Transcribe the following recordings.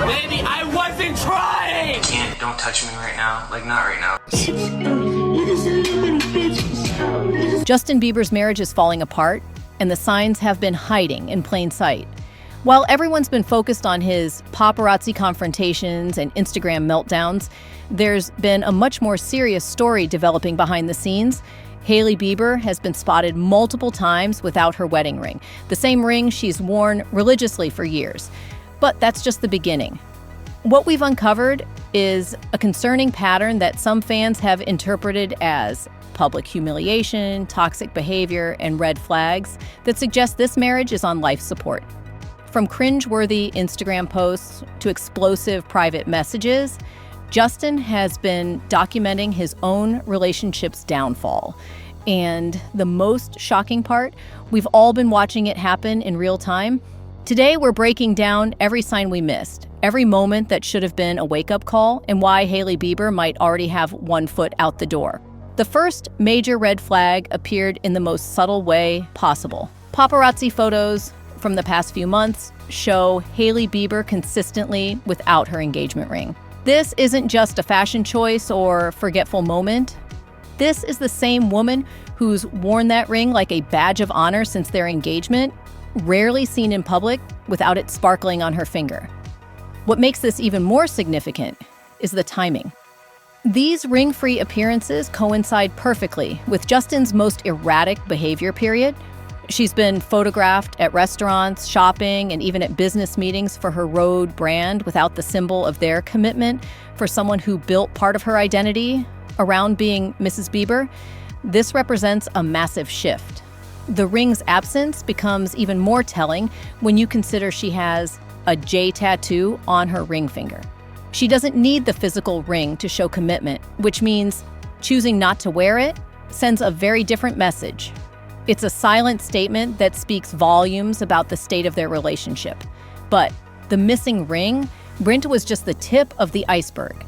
Baby, I wasn't trying! Don't touch me right now. Like, not right now. Justin Bieber's marriage is falling apart, and the signs have been hiding in plain sight. While everyone's been focused on his paparazzi confrontations and Instagram meltdowns, there's been a much more serious story developing behind the scenes. Hailey Bieber has been spotted multiple times without her wedding ring, the same ring she's worn religiously for years. But that's just the beginning. What we've uncovered is a concerning pattern that some fans have interpreted as public humiliation, toxic behavior, and red flags that suggest this marriage is on life support. From cringe-worthy Instagram posts to explosive private messages, Justin has been documenting his own relationship's downfall. And the most shocking part, we've all been watching it happen in real time. Today, we're breaking down every sign we missed, every moment that should have been a wake-up call, and why Hailey Bieber might already have one foot out the door. The first major red flag appeared in the most subtle way possible. Paparazzi photos from the past few months show Hailey Bieber consistently without her engagement ring. This isn't just a fashion choice or forgetful moment. This is the same woman who's worn that ring like a badge of honor since their engagement, rarely seen in public without it sparkling on her finger. What makes this even more significant is the timing. These ring-free appearances coincide perfectly with Justin's most erratic behavior period. She's been photographed at restaurants, shopping, and even at business meetings for her Rhode brand without the symbol of their commitment for someone who built part of her identity around being Mrs. Bieber. This represents a massive shift. The ring's absence becomes even more telling when you consider she has a J tattoo on her ring finger. She doesn't need the physical ring to show commitment, which means choosing not to wear it sends a very different message. It's a silent statement that speaks volumes about the state of their relationship. But the missing ring, Brent, was just the tip of the iceberg.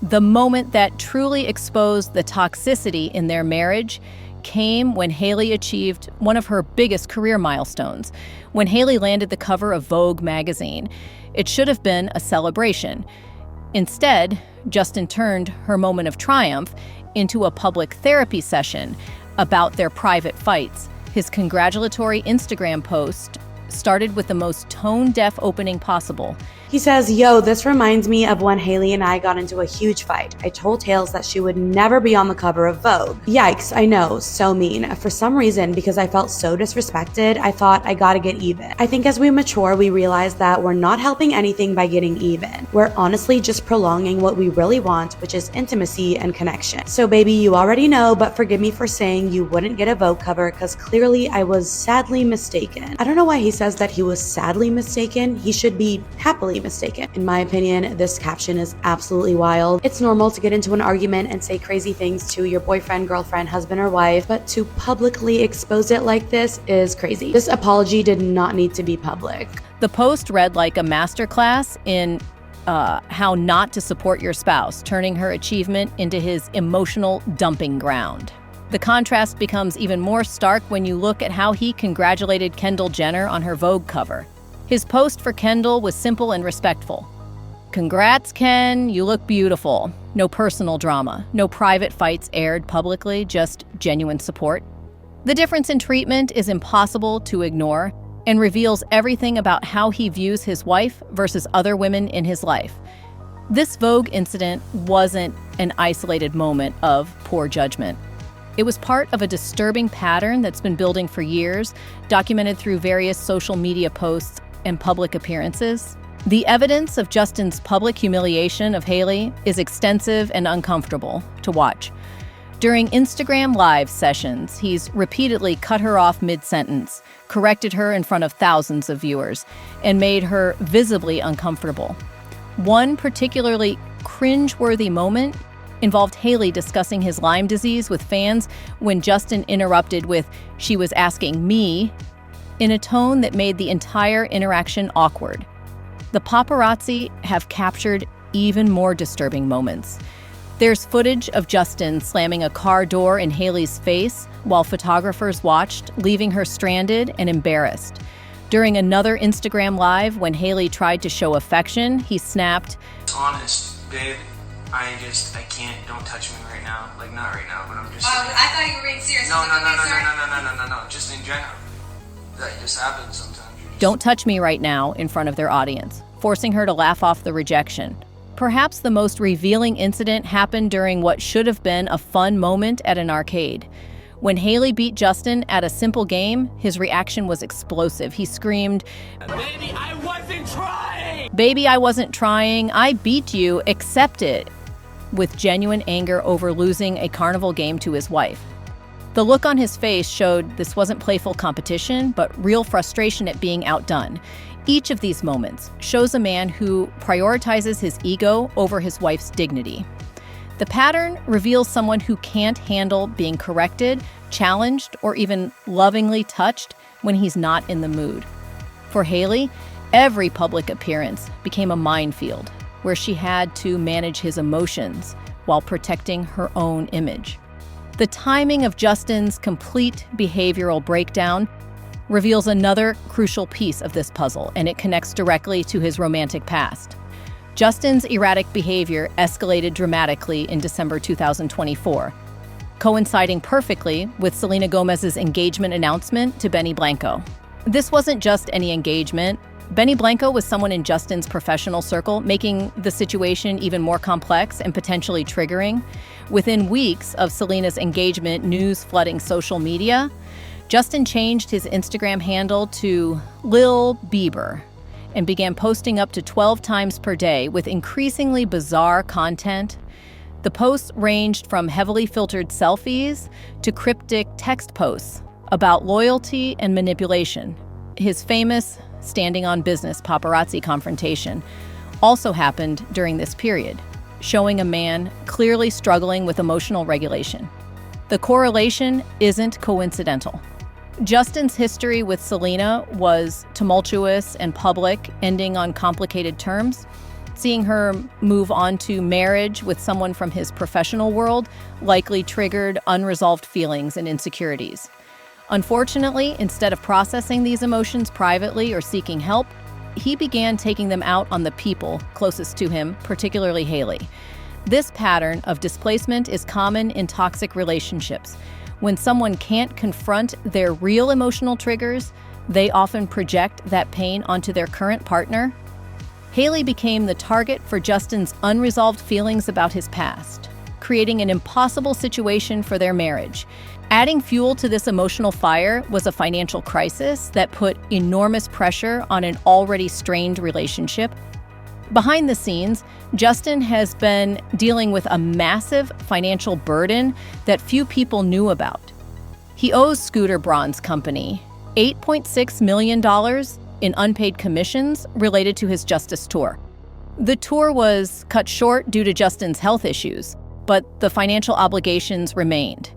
The moment that truly exposed the toxicity in their marriage came when Hailey achieved one of her biggest career milestones, when Hailey landed the cover of Vogue magazine. It should have been a celebration. Instead, Justin turned her moment of triumph into a public therapy session about their private fights. His congratulatory Instagram post started with the most tone-deaf opening possible. He says, "Yo, this reminds me of when Hailey and I got into a huge fight. I told Tails that she would never be on the cover of Vogue. Yikes, I know, so mean. For some reason, because I felt so disrespected, I thought I gotta get even. I think as we mature, we realize that we're not helping anything by getting even. We're honestly just prolonging what we really want, which is intimacy and connection. So baby, you already know, but forgive me for saying you wouldn't get a Vogue cover because clearly I was sadly mistaken." I don't know why he says that he was sadly mistaken. He should be happily mistaken. In my opinion, this caption is absolutely wild. It's normal to get into an argument and say crazy things to your boyfriend, girlfriend, husband, or wife, but to publicly expose it like this is crazy. This apology did not need to be public. The post read like a masterclass in how not to support your spouse, turning her achievement into his emotional dumping ground. The contrast becomes even more stark when you look at how he congratulated Kendall Jenner on her Vogue cover. His post for Kendall was simple and respectful. "Congrats, Ken, you look beautiful." No personal drama, no private fights aired publicly, just genuine support. The difference in treatment is impossible to ignore and reveals everything about how he views his wife versus other women in his life. This Vogue incident wasn't an isolated moment of poor judgment. It was part of a disturbing pattern that's been building for years, documented through various social media posts and public appearances. The evidence of Justin's public humiliation of Hailey is extensive and uncomfortable to watch. During Instagram Live sessions, he's repeatedly cut her off mid-sentence, corrected her in front of thousands of viewers, and made her visibly uncomfortable. One particularly cringe-worthy moment involved Hailey discussing his Lyme disease with fans when Justin interrupted with, "She was asking me," in a tone that made the entire interaction awkward. The paparazzi have captured even more disturbing moments. There's footage of Justin slamming a car door in Hailey's face while photographers watched, leaving her stranded and embarrassed. During another Instagram Live, when Haley tried to show affection, he snapped, It's honest, babe. I can't. Don't touch me right now. Like, not right now, but I'm just. I thought you were being serious. No. Just in general. That just happens sometimes. "Don't touch me right now," in front of their audience, forcing her to laugh off the rejection. Perhaps the most revealing incident happened during what should have been a fun moment at an arcade. When Haley beat Justin at a simple game, his reaction was explosive. He screamed, Baby, I wasn't trying! "Baby, I wasn't trying. I beat you. Accept it," with genuine anger over losing a carnival game to his wife. The look on his face showed this wasn't playful competition, but real frustration at being outdone. Each of these moments shows a man who prioritizes his ego over his wife's dignity. The pattern reveals someone who can't handle being corrected, challenged, or even lovingly touched when he's not in the mood. For Haley, every public appearance became a minefield where she had to manage his emotions while protecting her own image. The timing of Justin's complete behavioral breakdown reveals another crucial piece of this puzzle, and it connects directly to his romantic past. Justin's erratic behavior escalated dramatically in December 2024, coinciding perfectly with Selena Gomez's engagement announcement to Benny Blanco. This wasn't just any engagement. Benny Blanco was someone in Justin's professional circle, making the situation even more complex and potentially triggering. Within weeks of Selena's engagement news flooding social media, Justin changed his Instagram handle to Lil Bieber and began posting up to 12 times per day with increasingly bizarre content. The posts ranged from heavily filtered selfies to cryptic text posts about loyalty and manipulation. His famous standing on business paparazzi confrontation also happened during this period, showing a man clearly struggling with emotional regulation. The correlation isn't coincidental. Justin's history with Selena was tumultuous and public, ending on complicated terms. Seeing her move on to marriage with someone from his professional world likely triggered unresolved feelings and insecurities. Unfortunately, instead of processing these emotions privately or seeking help, he began taking them out on the people closest to him, particularly Haley. This pattern of displacement is common in toxic relationships. When someone can't confront their real emotional triggers, they often project that pain onto their current partner. Haley became the target for Justin's unresolved feelings about his past, creating an impossible situation for their marriage. Adding fuel to this emotional fire was a financial crisis that put enormous pressure on an already strained relationship. Behind the scenes, Justin has been dealing with a massive financial burden that few people knew about. He owes Scooter Braun's company $8.6 million in unpaid commissions related to his Justice tour. The tour was cut short due to Justin's health issues, but the financial obligations remained.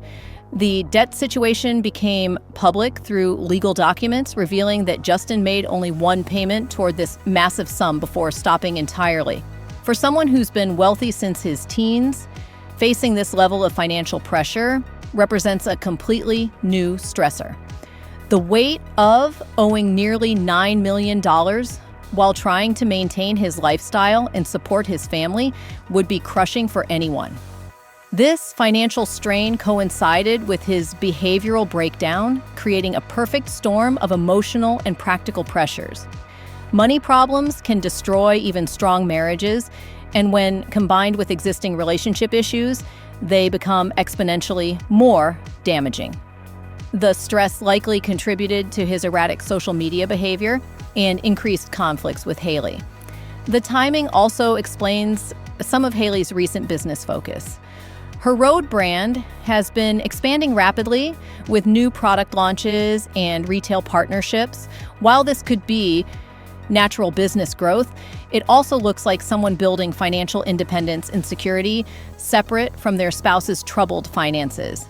The debt situation became public through legal documents revealing that Justin made only one payment toward this massive sum before stopping entirely. For someone who's been wealthy since his teens, facing this level of financial pressure represents a completely new stressor. The weight of owing nearly $9 million while trying to maintain his lifestyle and support his family would be crushing for anyone. This financial strain coincided with his behavioral breakdown, creating a perfect storm of emotional and practical pressures. Money problems can destroy even strong marriages, and when combined with existing relationship issues, they become exponentially more damaging. The stress likely contributed to his erratic social media behavior and increased conflicts with Haley. The timing also explains some of Haley's recent business focus. Her Rhode brand has been expanding rapidly with new product launches and retail partnerships. While this could be natural business growth, it also looks like someone building financial independence and security separate from their spouse's troubled finances.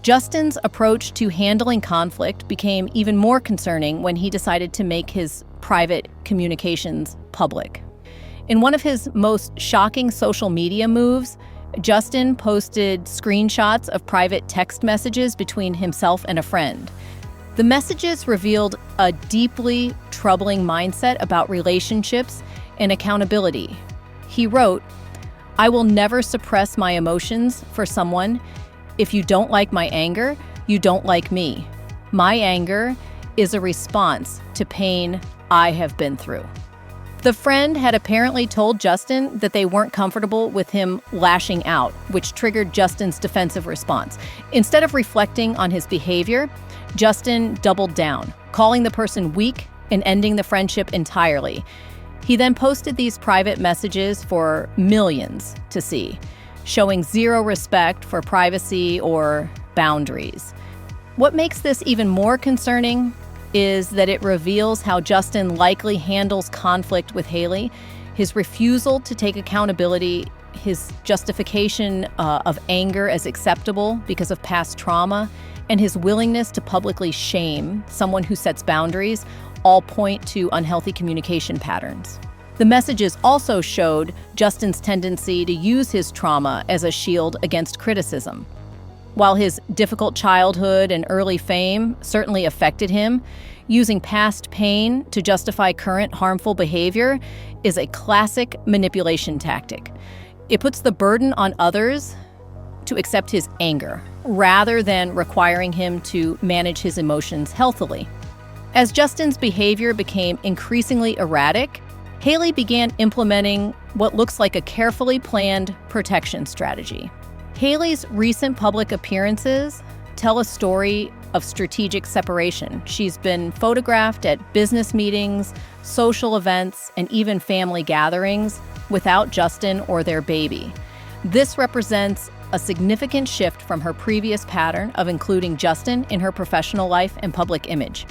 Justin's approach to handling conflict became even more concerning when he decided to make his private communications public. In one of his most shocking social media moves, Justin posted screenshots of private text messages between himself and a friend. The messages revealed a deeply troubling mindset about relationships and accountability. He wrote, "I will never suppress my emotions for someone. If you don't like my anger, you don't like me. My anger is a response to pain I have been through." The friend had apparently told Justin that they weren't comfortable with him lashing out, which triggered Justin's defensive response. Instead of reflecting on his behavior, Justin doubled down, calling the person weak and ending the friendship entirely. He then posted these private messages for millions to see, showing zero respect for privacy or boundaries. What makes this even more concerning is that it reveals how Justin likely handles conflict with Hailey, his refusal to take accountability, his justification of anger as acceptable because of past trauma, and his willingness to publicly shame someone who sets boundaries all point to unhealthy communication patterns. The messages also showed Justin's tendency to use his trauma as a shield against criticism. While his difficult childhood and early fame certainly affected him, using past pain to justify current harmful behavior is a classic manipulation tactic. It puts the burden on others to accept his anger, rather than requiring him to manage his emotions healthily. As Justin's behavior became increasingly erratic, Hailey began implementing what looks like a carefully planned protection strategy. Hailey's recent public appearances tell a story of strategic separation. She's been photographed at business meetings, social events, and even family gatherings without Justin or their baby. This represents a significant shift from her previous pattern of including Justin in her professional life and public image.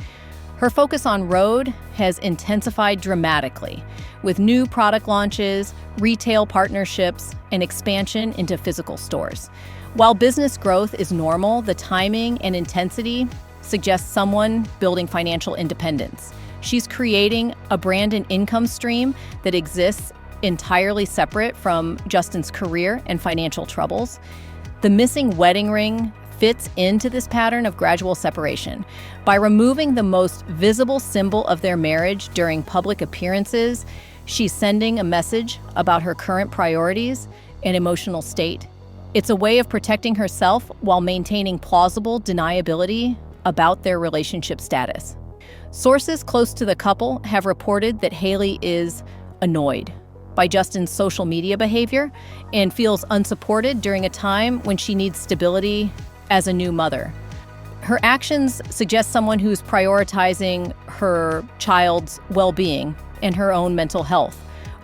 Her focus on Rhode has intensified dramatically, with new product launches, retail partnerships, and expansion into physical stores. While business growth is normal, the timing and intensity suggests someone building financial independence. She's creating a brand and income stream that exists entirely separate from Justin's career and financial troubles. The missing wedding ring fits into this pattern of gradual separation. By removing the most visible symbol of their marriage during public appearances, she's sending a message about her current priorities and emotional state. It's a way of protecting herself while maintaining plausible deniability about their relationship status. Sources close to the couple have reported that Hailey is annoyed by Justin's social media behavior and feels unsupported during a time when she needs stability as a new mother. Her actions suggest someone who's prioritizing her child's well-being and her own mental health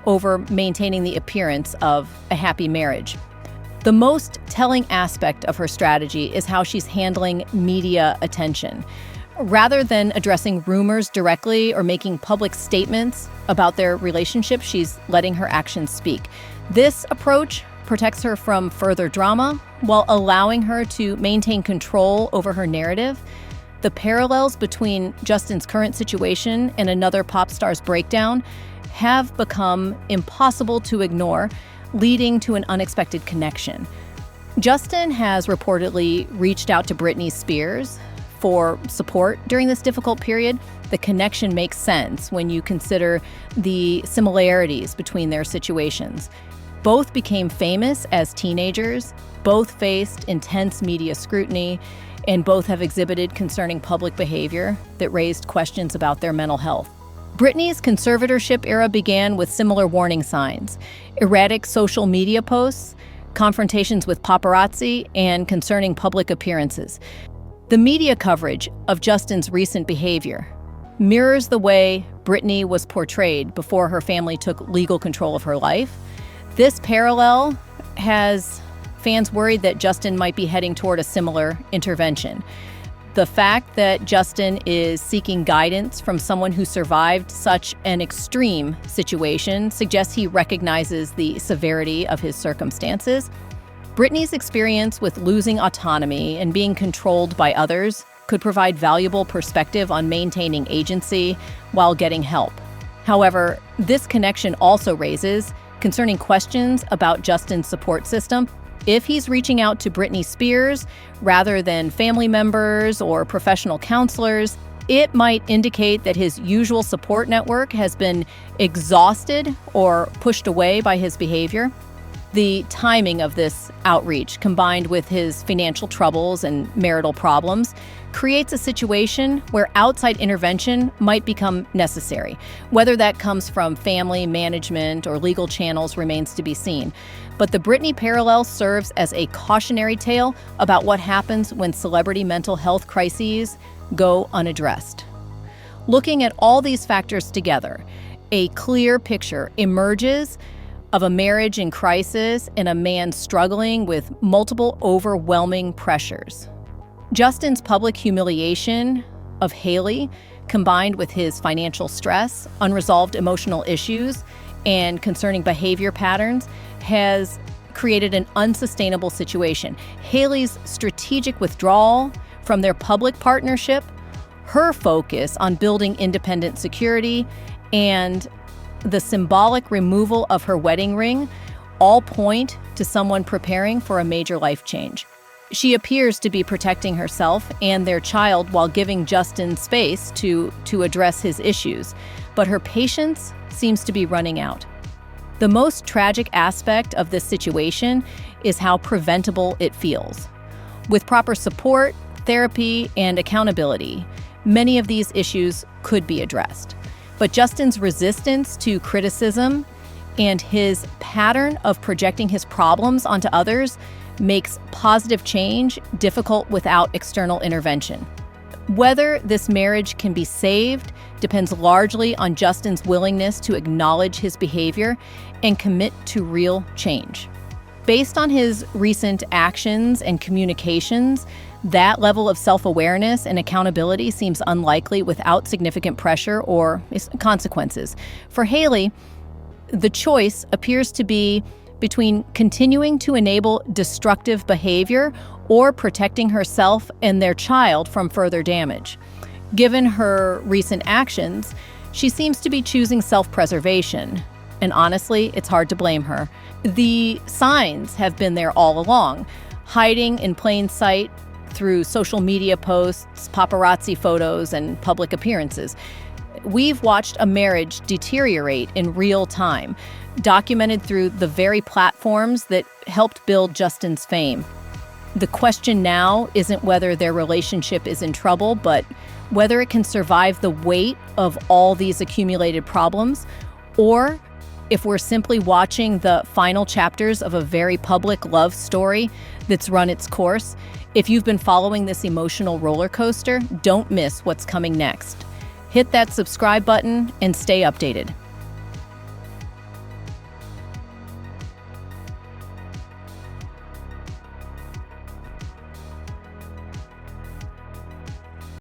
over maintaining the appearance of a happy marriage. The most telling aspect of her strategy is how she's handling media attention. Rather than addressing rumors directly or making public statements about their relationship, she's letting her actions speak. This approach protects her from further drama while allowing her to maintain control over her narrative. The parallels between Justin's current situation and another pop star's breakdown have become impossible to ignore, leading to an unexpected connection. Justin has reportedly reached out to Britney Spears for support during this difficult period. The connection makes sense when you consider the similarities between their situations. Both became famous as teenagers, both faced intense media scrutiny, and both have exhibited concerning public behavior that raised questions about their mental health. Britney's conservatorship era began with similar warning signs: erratic social media posts, confrontations with paparazzi, and concerning public appearances. The media coverage of Justin's recent behavior mirrors the way Britney was portrayed before her family took legal control of her life. This parallel has fans worried that Justin might be heading toward a similar intervention. The fact that Justin is seeking guidance from someone who survived such an extreme situation suggests he recognizes the severity of his circumstances. Britney's experience with losing autonomy and being controlled by others could provide valuable perspective on maintaining agency while getting help. However, this connection also raises concerning questions about Justin's support system. If he's reaching out to Britney Spears rather than family members or professional counselors, it might indicate that his usual support network has been exhausted or pushed away by his behavior. The timing of this outreach, combined with his financial troubles and marital problems, creates a situation where outside intervention might become necessary. Whether that comes from family, management, or legal channels remains to be seen. But the Britney parallel serves as a cautionary tale about what happens when celebrity mental health crises go unaddressed. Looking at all these factors together, a clear picture emerges of a marriage in crisis and a man struggling with multiple overwhelming pressures. Justin's public humiliation of Hailey, combined with his financial stress, unresolved emotional issues, and concerning behavior patterns, has created an unsustainable situation. Hailey's strategic withdrawal from their public partnership, her focus on building independent security, and the symbolic removal of her wedding ring all point to someone preparing for a major life change. She appears to be protecting herself and their child while giving Justin space to address his issues, but her patience seems to be running out. The most tragic aspect of this situation is how preventable it feels. With proper support, therapy, and accountability, many of these issues could be addressed. But Justin's resistance to criticism and his pattern of projecting his problems onto others makes positive change difficult without external intervention. Whether this marriage can be saved depends largely on Justin's willingness to acknowledge his behavior and commit to real change. Based on his recent actions and communications, that level of self-awareness and accountability seems unlikely without significant pressure or consequences. For Hailey, the choice appears to be between continuing to enable destructive behavior or protecting herself and their child from further damage. Given her recent actions, she seems to be choosing self-preservation. And honestly, it's hard to blame her. The signs have been there all along, hiding in plain sight through social media posts, paparazzi photos, and public appearances. We've watched a marriage deteriorate in real time, documented through the very platforms that helped build Justin's fame. The question now isn't whether their relationship is in trouble, but whether it can survive the weight of all these accumulated problems, or if we're simply watching the final chapters of a very public love story that's run its course. If you've been following this emotional roller coaster, don't miss what's coming next. Hit that subscribe button and stay updated.